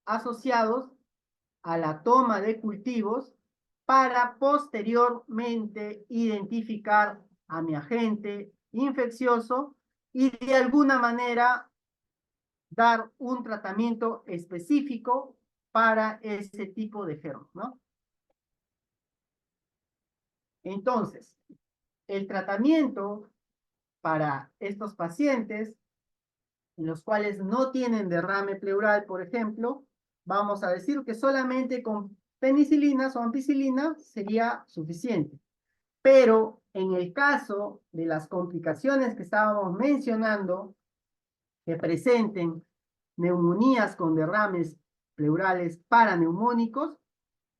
asociados a la toma de cultivos para posteriormente identificar a mi agente infeccioso y de alguna manera dar un tratamiento específico para ese tipo de germen, ¿no? Entonces, el tratamiento para estos pacientes en los cuales no tienen derrame pleural, por ejemplo, vamos a decir que solamente con penicilinas o ampicilina sería suficiente. Pero en el caso de las complicaciones que estábamos mencionando, que presenten neumonías con derrames pleurales paraneumónicos,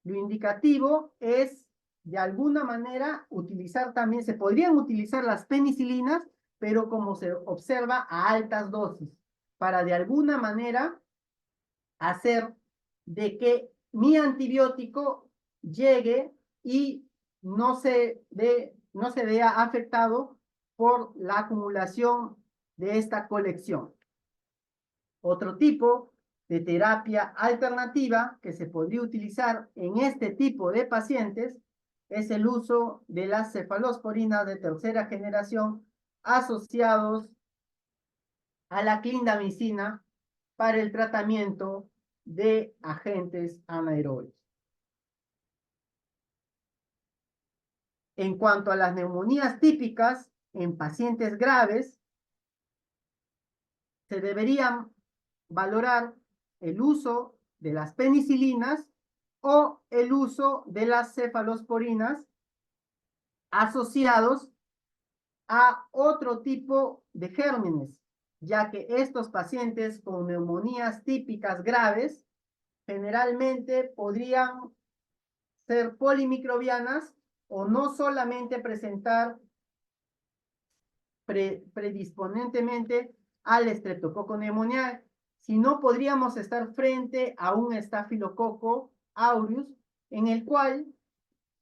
lo indicativo es de alguna manera utilizar también, se podrían utilizar las penicilinas, pero como se observa a altas dosis, para de alguna manera hacer de que mi antibiótico llegue y no se vea afectado por la acumulación de esta colección. Otro tipo de terapia alternativa que se podría utilizar en este tipo de pacientes es el uso de las cefalosporinas de tercera generación asociados a la clindamicina para el tratamiento de agentes anaerobios. En cuanto a las neumonías típicas en pacientes graves, se deberían valorar el uso de las penicilinas o el uso de las cefalosporinas asociados a otro tipo de gérmenes, ya que estos pacientes con neumonías típicas graves generalmente podrían ser polimicrobianas o no solamente presentar predisponentemente al estreptococo neumoniae, sino podríamos estar frente a un estafilococo aureus, en el cual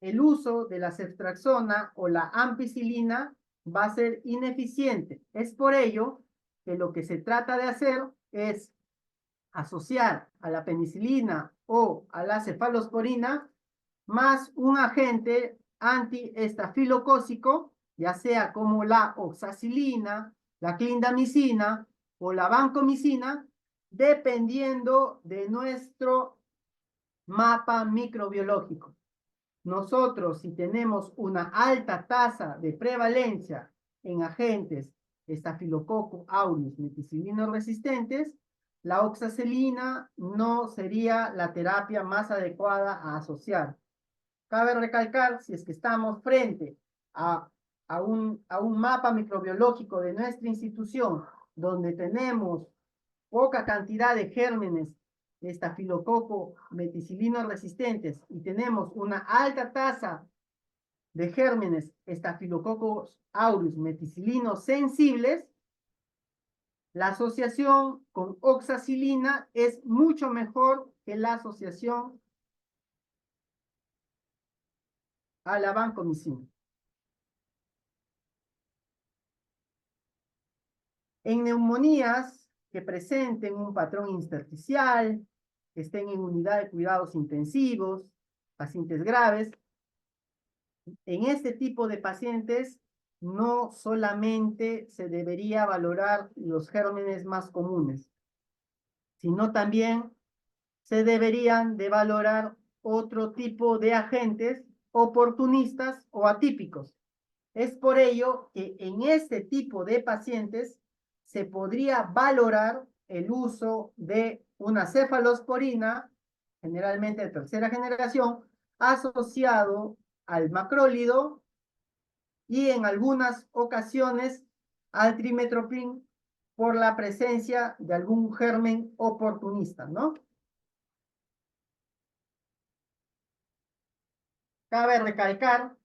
el uso de la ceftriaxona o la ampicilina va a ser ineficiente. Es por ello que lo que se trata de hacer es asociar a la penicilina o a la cefalosporina más un agente antiestafilocócico, ya sea como la oxacilina, la clindamicina o la vancomicina, dependiendo de nuestro mapa microbiológico. Nosotros, si tenemos una alta tasa de prevalencia en agentes estafilococo aureus meticilino resistentes, la oxacilina no sería la terapia más adecuada a asociar. Cabe recalcar, si es que estamos frente a, a un mapa microbiológico de nuestra institución, donde tenemos poca cantidad de gérmenes de estafilococo meticilino resistentes y tenemos una alta tasa de gérmenes Staphylococcus aureus meticilinos sensibles, la asociación con oxacilina es mucho mejor que la asociación a la vancomicina. En neumonías que presenten un patrón intersticial, que estén en unidad de cuidados intensivos, pacientes graves, en este tipo de pacientes no solamente se debería valorar los gérmenes más comunes, sino también se deberían de valorar otro tipo de agentes oportunistas o atípicos. Es por ello que en este tipo de pacientes se podría valorar el uso de una cefalosporina, generalmente de tercera generación, asociado al macrólido y en algunas ocasiones al trimestoprim por la presencia de algún germen oportunista, ¿no? Cabe recalcar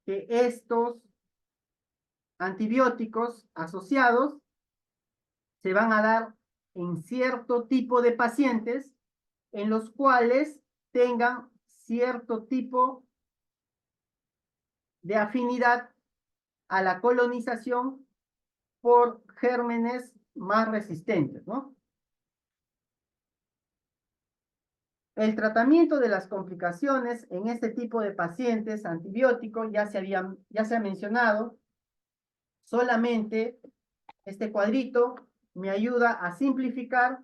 que estos antibióticos asociados se van a dar en cierto tipo de pacientes en los cuales tengan cierto tipo de afinidad a la colonización por gérmenes más resistentes, ¿no? El tratamiento de las complicaciones en este tipo de pacientes antibióticos ya se ha mencionado. Solamente este cuadrito me ayuda a simplificar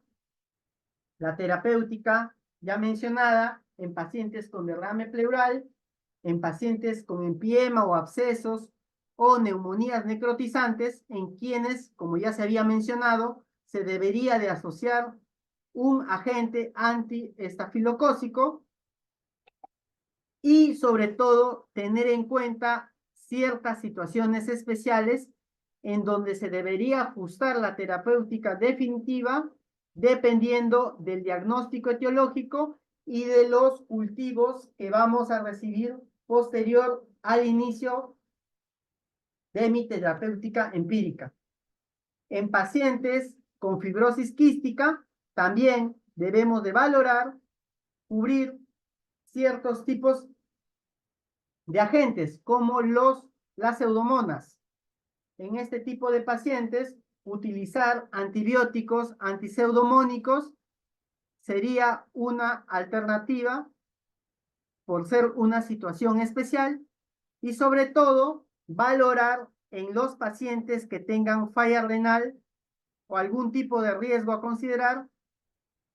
la terapéutica ya mencionada en pacientes con derrame pleural, en pacientes con empiema o abscesos o neumonías necrotizantes, en quienes, como ya se había mencionado, se debería de asociar un agente antiestafilocócico y sobre todo tener en cuenta ciertas situaciones especiales en donde se debería ajustar la terapéutica definitiva dependiendo del diagnóstico etiológico y de los cultivos que vamos a recibir posterior al inicio de mi terapéutica empírica. En pacientes con fibrosis quística, también debemos de valorar cubrir ciertos tipos de agentes como las pseudomonas. En este tipo de pacientes, utilizar antibióticos antipseudomónicos sería una alternativa por ser una situación especial y sobre todo valorar en los pacientes que tengan falla renal o algún tipo de riesgo a considerar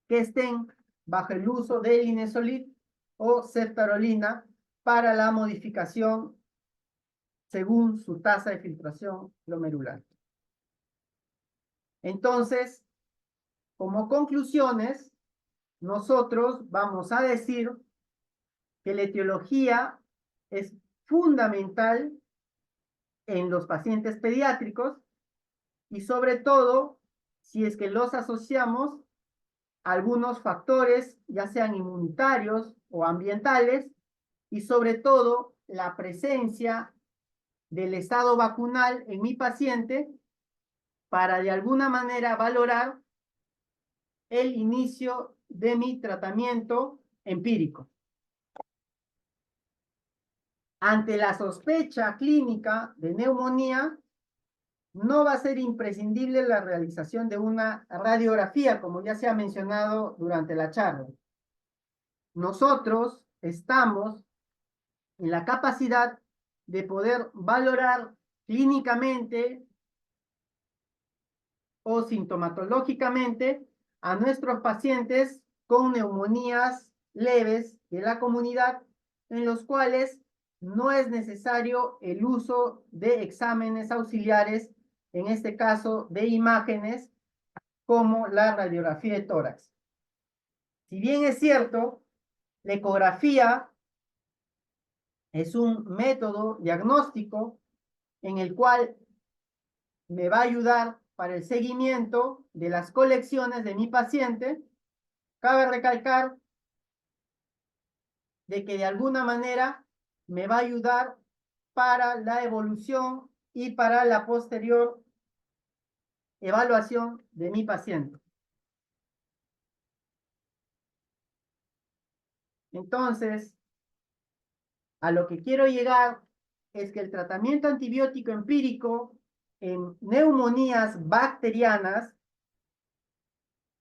que estén bajo el uso de linezolid o ceftarolina para la modificación según su tasa de filtración glomerular. Entonces, como conclusiones, nosotros vamos a decir que la etiología es fundamental en los pacientes pediátricos y sobre todo si es que los asociamos a algunos factores, ya sean inmunitarios o ambientales, y sobre todo la presencia del estado vacunal en mi paciente para de alguna manera valorar el inicio de mi tratamiento empírico. Ante la sospecha clínica de neumonía, no va a ser imprescindible la realización de una radiografía, como ya se ha mencionado durante la charla. Nosotros estamos en la capacidad de poder valorar clínicamente o sintomatológicamente a nuestros pacientes con neumonías leves de la comunidad, en los cuales no es necesario el uso de exámenes auxiliares, en este caso de imágenes, como la radiografía de tórax. Si bien es cierto, la ecografía es un método diagnóstico en el cual me va a ayudar para el seguimiento de las colecciones de mi paciente. Cabe recalcar de que de alguna manera me va a ayudar para la evolución y para la posterior evaluación de mi paciente. Entonces, a lo que quiero llegar es que el tratamiento antibiótico empírico en neumonías bacterianas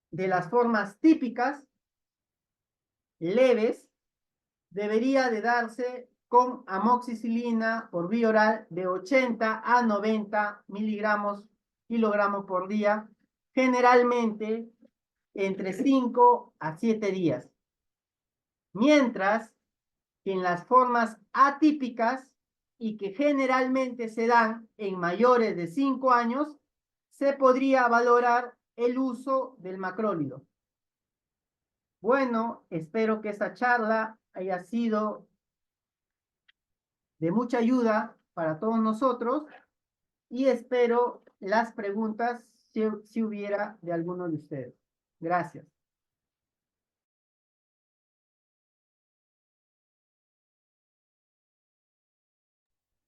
de las formas típicas, leves, debería de darse con amoxicilina por vía oral de 80 a 90 miligramos kilogramos por día, generalmente entre 5 a 7 días. Mientras que en las formas atípicas y que generalmente se dan en mayores de 5 años, se podría valorar el uso del macrólido. Bueno, espero que esta charla haya sido de mucha ayuda para todos nosotros y espero las preguntas si hubiera de alguno de ustedes. Gracias.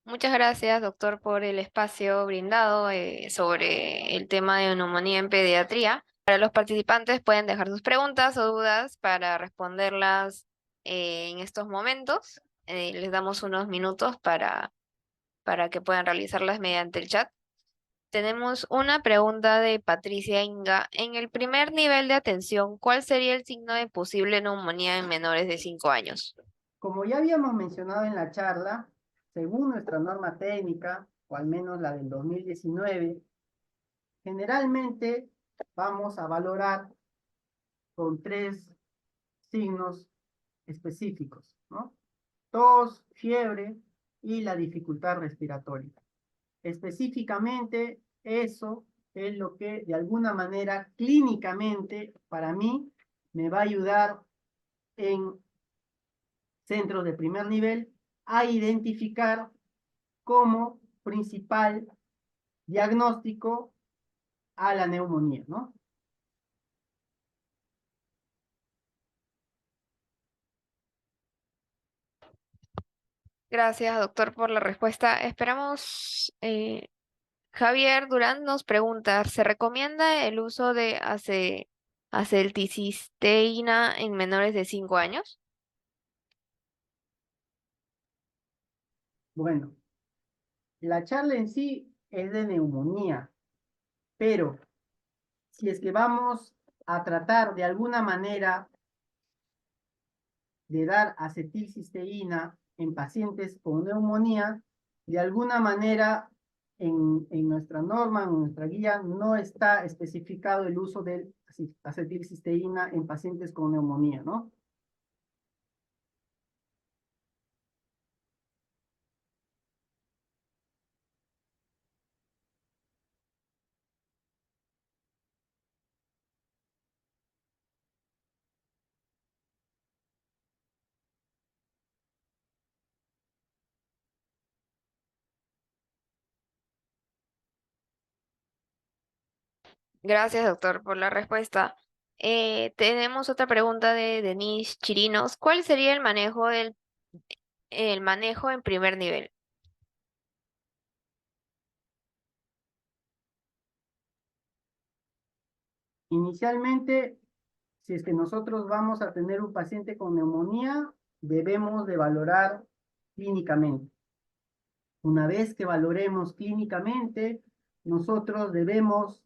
Muchas gracias, doctor, por el espacio brindado sobre el tema de neumonía en pediatría. Para los participantes pueden dejar sus preguntas o dudas para responderlas en estos momentos. Les damos unos minutos para que puedan realizarlas mediante el chat. Tenemos una pregunta de Patricia Inga. En el primer nivel de atención, ¿cuál sería el signo de posible neumonía en menores de 5 años? Como ya habíamos mencionado en la charla, según nuestra norma técnica, o al menos la del 2019, generalmente vamos a valorar con 3 signos específicos, ¿no? Tos, fiebre y la dificultad respiratoria. Específicamente, eso es lo que de alguna manera clínicamente para mí me va a ayudar en centros de primer nivel a identificar como principal diagnóstico a la neumonía, ¿no? Gracias, doctor, por la respuesta. Esperamos. Javier Durán nos pregunta, ¿se recomienda el uso de acetilcisteína en menores de 5 años? Bueno, la charla en sí es de neumonía, pero si es que vamos a tratar de alguna manera de dar acetilcisteína en pacientes con neumonía, de alguna manera en nuestra norma, en nuestra guía, no está especificado el uso de acetilcisteína en pacientes con neumonía, ¿no? Gracias, doctor, por la respuesta. Tenemos otra pregunta de Denise Chirinos. ¿Cuál sería el manejo en primer nivel? Inicialmente, si es que nosotros vamos a tener un paciente con neumonía, debemos de valorar clínicamente. Una vez que valoremos clínicamente, nosotros debemos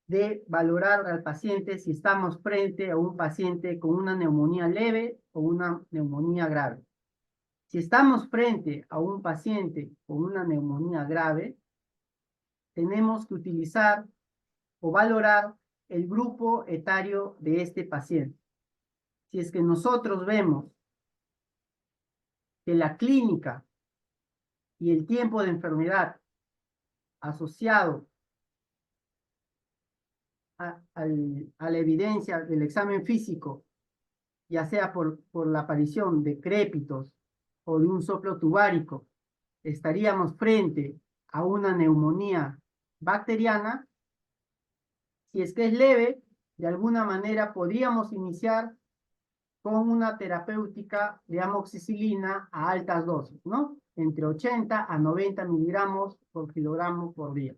de valorar al paciente si estamos frente a un paciente con una neumonía leve o una neumonía grave. Si estamos frente a un paciente con una neumonía grave, tenemos que utilizar o valorar el grupo etario de este paciente. Si es que nosotros vemos que la clínica y el tiempo de enfermedad asociado a la evidencia del examen físico, ya sea por la aparición de crépitos o de un soplo tubárico, estaríamos frente a una neumonía bacteriana. Si es que es leve, de alguna manera podríamos iniciar con una terapéutica de amoxicilina a altas dosis, ¿no? Entre 80 a 90 miligramos por kilogramo por día.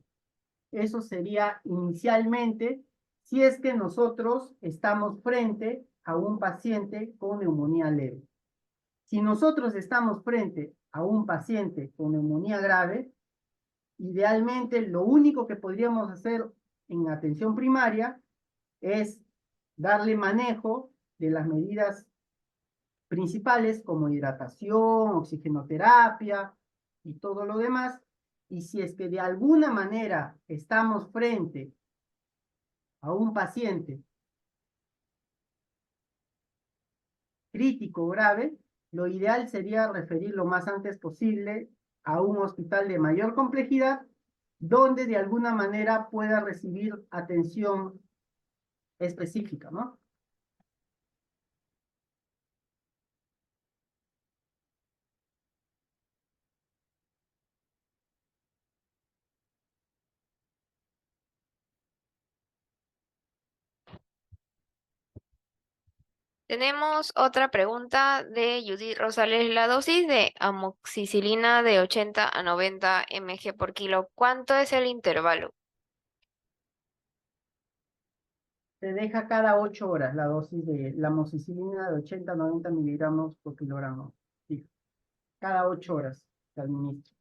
Eso sería inicialmente si es que nosotros estamos frente a un paciente con neumonía leve. Si nosotros estamos frente a un paciente con neumonía grave, idealmente lo único que podríamos hacer en atención primaria es darle manejo de las medidas principales como hidratación, oxigenoterapia y todo lo demás. Y si es que de alguna manera estamos frente a un paciente crítico o grave, lo ideal sería referir lo más antes posible a un hospital de mayor complejidad, donde de alguna manera pueda recibir atención específica, ¿no? Tenemos otra pregunta de Judith Rosales. La dosis de amoxicilina de 80 a 90 mg por kilo, ¿cuánto es el intervalo? Se deja cada 8 horas la dosis de la amoxicilina de 80 a 90 miligramos por kilogramo. Sí, cada 8 horas se administra.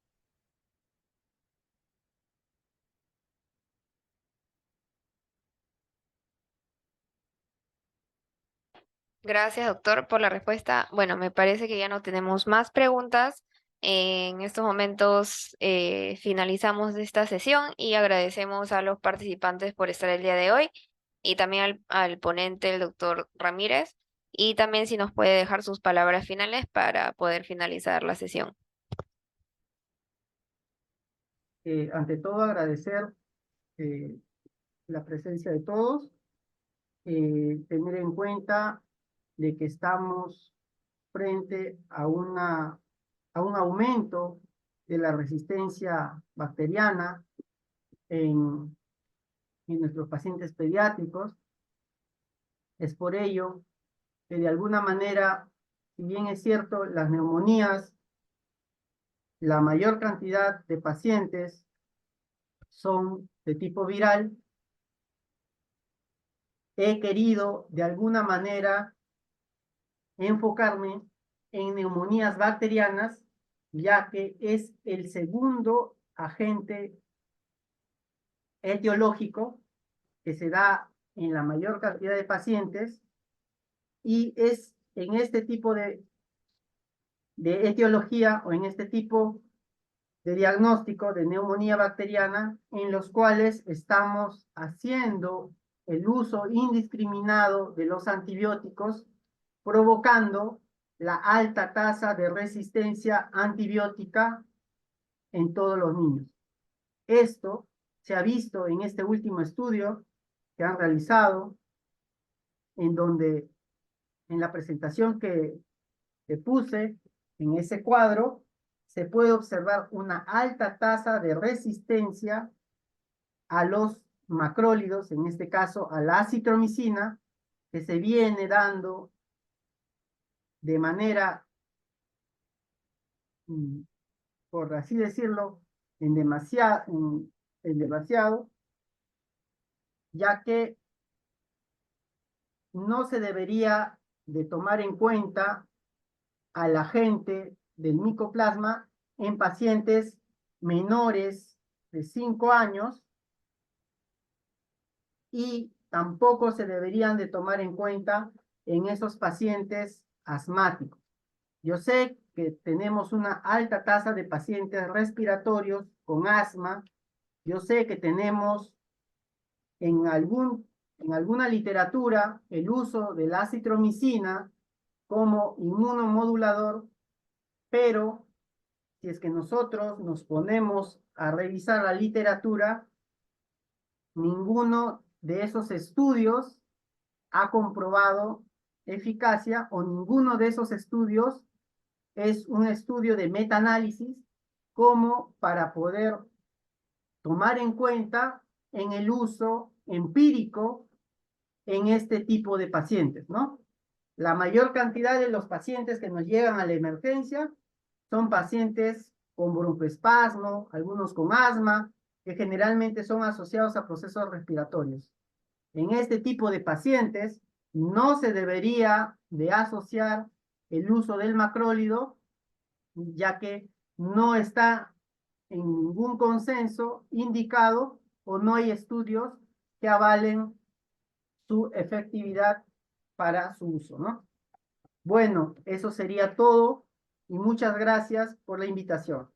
Gracias, doctor, por la respuesta. Bueno, me parece que ya no tenemos más preguntas. En estos momentos finalizamos esta sesión y agradecemos a los participantes por estar el día de hoy y también al ponente, el doctor Ramírez, y también si nos puede dejar sus palabras finales para poder finalizar la sesión. Ante todo, agradecer eh, la presencia de todos, tener en cuenta de que estamos frente a un aumento de la resistencia bacteriana en, en nuestros pacientes pediátricos. Es por ello que de alguna manera, si bien es cierto, las neumonías, la mayor cantidad de pacientes son de tipo viral, he querido de alguna manera enfocarme en neumonías bacterianas, ya que es el segundo agente etiológico que se da en la mayor cantidad de pacientes y es en este tipo de etiología o en este tipo de diagnóstico de neumonía bacteriana en los cuales estamos haciendo el uso indiscriminado de los antibióticos, provocando la alta tasa de resistencia antibiótica en todos los niños. Esto se ha visto en este último estudio que han realizado, en donde en la presentación que puse en ese cuadro, se puede observar una alta tasa de resistencia a los macrólidos, en este caso a la acitromicina, que se viene dando de manera, por así decirlo, en demasiado, ya que no se debería de tomar en cuenta al agente del micoplasma en pacientes menores de 5 años y tampoco se deberían de tomar en cuenta en esos pacientes asmáticos. Yo sé que tenemos una alta tasa de pacientes respiratorios con asma. Yo sé que tenemos en, en alguna literatura el uso de la acitromicina como inmunomodulador, pero si es que nosotros nos ponemos a revisar la literatura, ninguno de esos estudios ha comprobado eficacia o ninguno de esos estudios es un estudio de metaanálisis como para poder tomar en cuenta en el uso empírico en este tipo de pacientes, ¿no? La mayor cantidad de los pacientes que nos llegan a la emergencia son pacientes con broncoespasmo, algunos con asma, que generalmente son asociados a procesos respiratorios. En este tipo de pacientes no se debería de asociar el uso del macrólido, ya que no está en ningún consenso indicado o no hay estudios que avalen su efectividad para su uso, ¿no? Bueno, eso sería todo y muchas gracias por la invitación.